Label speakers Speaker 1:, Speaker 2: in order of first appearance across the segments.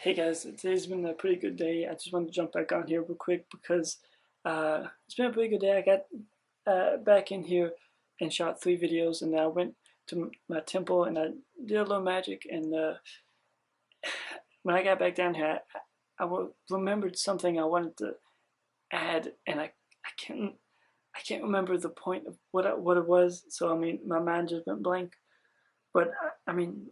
Speaker 1: Hey guys, today's been a pretty good day. I just wanted to jump back on here real quick because it's been a pretty good day. I got back in here and shot 3 videos, and then I went to my temple and I did a little magic. And when I got back down here, I remembered something I wanted to add, and I can't remember the point of what it was. So I mean, my mind just went blank. But I mean,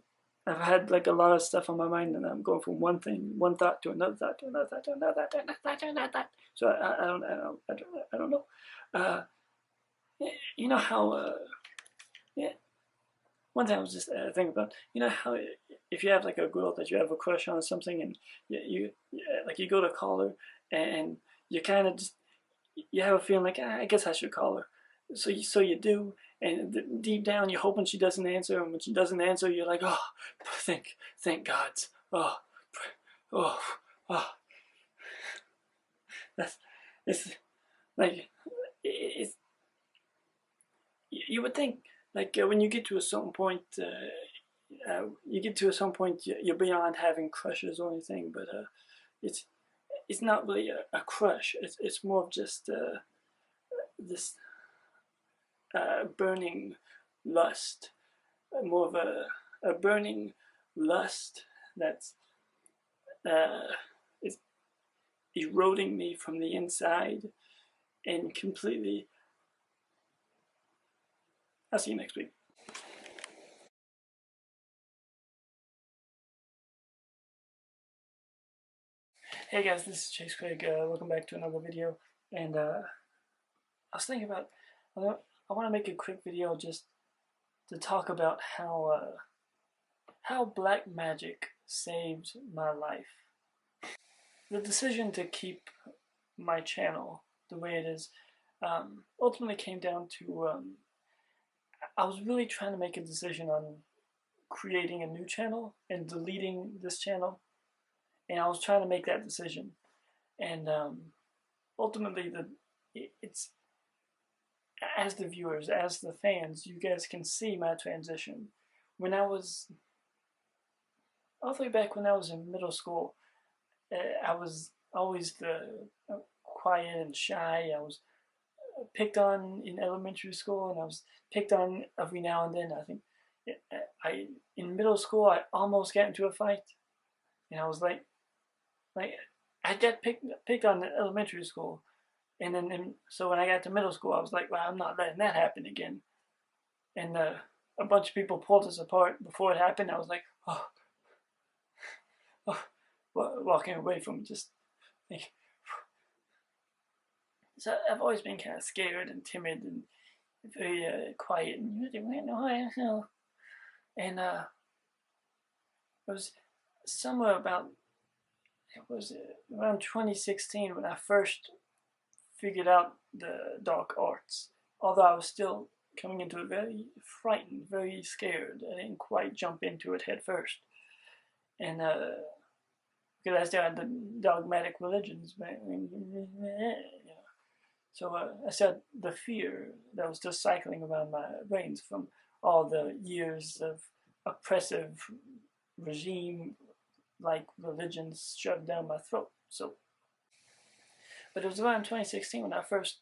Speaker 1: I've had like a lot of stuff on my mind, and I'm going from one thought to another thought to another thought to another thought to another thought to another thought. So I don't know. Uh, you know how? Yeah. One time I was just thinking about, you know how if you have like a girl that you have a crush on or something, and like you go to call her, and you kind of just you have a feeling like, I guess I should call her. So you do, and deep down you're hoping she doesn't answer, and when she doesn't answer, you're like, oh, thank God. Oh, oh, oh. That's it's like it's you would think like when you get to a certain point, you're beyond having crushes or anything, but it's it's not really a crush. It's more of just this burning lust, more of a burning lust that's uh, is eroding me from the inside and completely. I'll see you next week. Hey guys, this is Chase Craig. Welcome back to another video. And I was thinking about, I want to make a quick video just to talk about how black magic saved my life. The decision to keep my channel the way it is ultimately came down to I was really trying to make a decision on creating a new channel and deleting this channel, and I was trying to make that decision. And ultimately, it's as the viewers, as the fans, you guys can see my transition. When I was all the way back when I was in middle school, I was always the quiet and shy. I was picked on in elementary school, and I was picked on every now and then. I think I in middle school I almost got into a fight, and I was like I got picked on in elementary school, and then so when I got to middle school, I was like, well, I'm not letting that happen again. And a bunch of people pulled us apart before it happened. I was like, oh, oh, walking away from just like. So I've always been kind of scared and timid and very quiet, and you didn't know how I feel. And it was somewhere about, it was around 2016 when I first figured out the dark arts. Although I was still coming into it very frightened, very scared. I didn't quite jump into it head first. And because I still had the dogmatic religions, so I said the fear that was just cycling around my brains from all the years of oppressive regime like religions shoved down my throat. So, but it was around 2016 when I first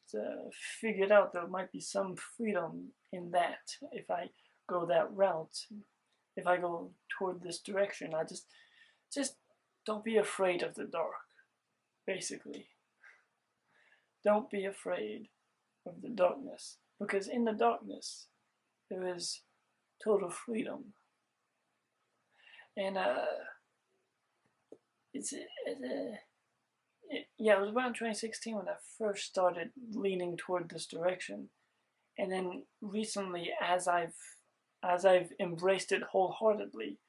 Speaker 1: figured out there might be some freedom in that if I go that route, if I go toward this direction. I just don't be afraid of the dark, basically. Don't be afraid of the darkness, because in the darkness there is total freedom. And yeah, it was around 2016 when I first started leaning toward this direction, and then recently, as I've embraced it wholeheartedly,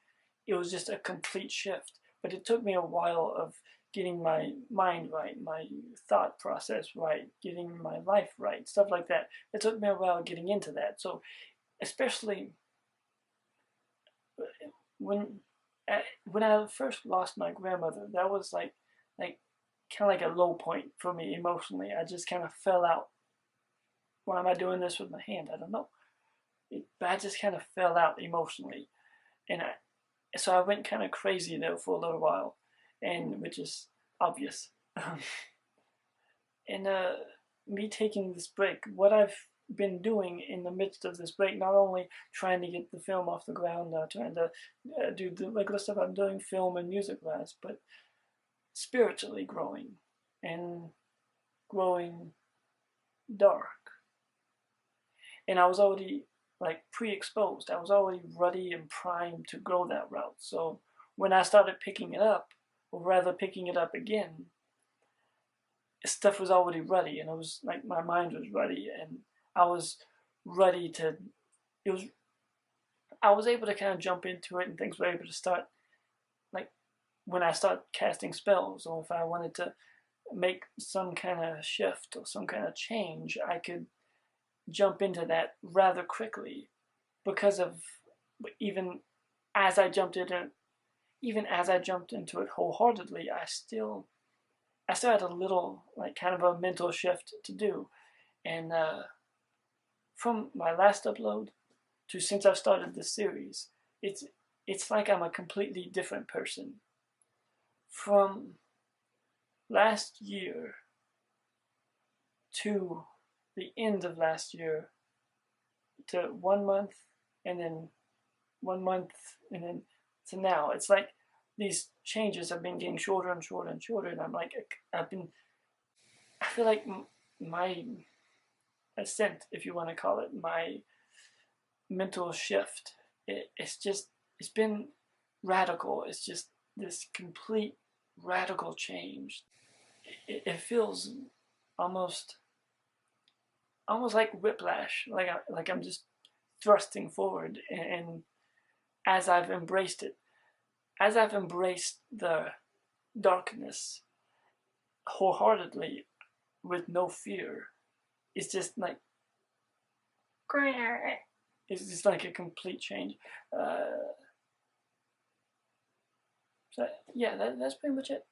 Speaker 1: it was just a complete shift. But it took me a while of getting my mind right, my thought process right, getting my life right, stuff like that. It took me a while getting into that. So, especially when when I first lost my grandmother, that was like kind of like a low point for me emotionally. I just kind of fell out. Why am I doing this with my hand? I don't know. But I just kind of fell out emotionally, and so I went kind of crazy there for a little while. and which is obvious. And me taking this break, what I've been doing in the midst of this break, not only trying to get the film off the ground, trying to do the regular stuff I'm doing, film and music wise, but spiritually growing and growing dark. And I was already like pre-exposed. I was already ready and primed to go that route. So when I started picking it up, or rather picking it up again, stuff was already ready, and it was like my mind was ready, and I was ready to. It was. I was able to kind of jump into it, and things were able to start. Like when I start casting spells, or if I wanted to make some kind of shift or some kind of change, I could jump into that rather quickly, because of even as I jumped into even as I jumped into it wholeheartedly, I still had a little like kind of a mental shift to do, and from my last upload to since I've started this series, it's like I'm a completely different person. From last year to the end of last year to 1 month, and then 1 month, and then to now, it's like these changes have been getting shorter and shorter and shorter, and I'm like, I feel like my ascent, if you want to call it, my mental shift, it's been radical. It's just this complete radical change. It feels almost like whiplash, like I'm just thrusting forward, and as I've embraced it, as I've embraced the darkness wholeheartedly with no fear, it's just like it's just like a complete change. So yeah, that's pretty much it.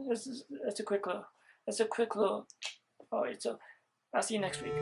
Speaker 1: That's a quick little. That's a quick little. All right, so I'll see you next week.